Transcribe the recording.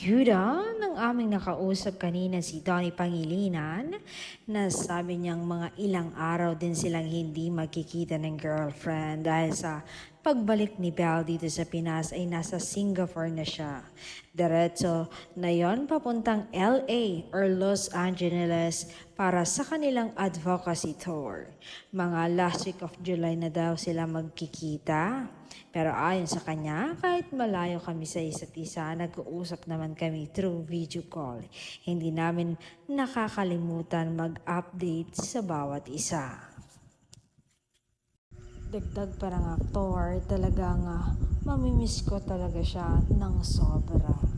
ayuda ng aming nakausap kanina si Donnie Pangilinan na sabi niyang mga ilang araw din silang hindi magkikita ng girlfriend dahil sa pagbalik ni Belle dito sa Pinas ay nasa Singapore na siya. Diretso na yon papuntang LA or Los Angeles para sa kanilang advocacy tour. Mga last week of July na daw sila magkikita. Pero ayon sa kanya, kahit malayo kami sa isa't isa, nag-uusap naman kami through video call. Hindi namin nakakalimutan mag-update sa bawat isa. Dagdag parang aktor, talagang mamimiss ko talaga siya ng sobra.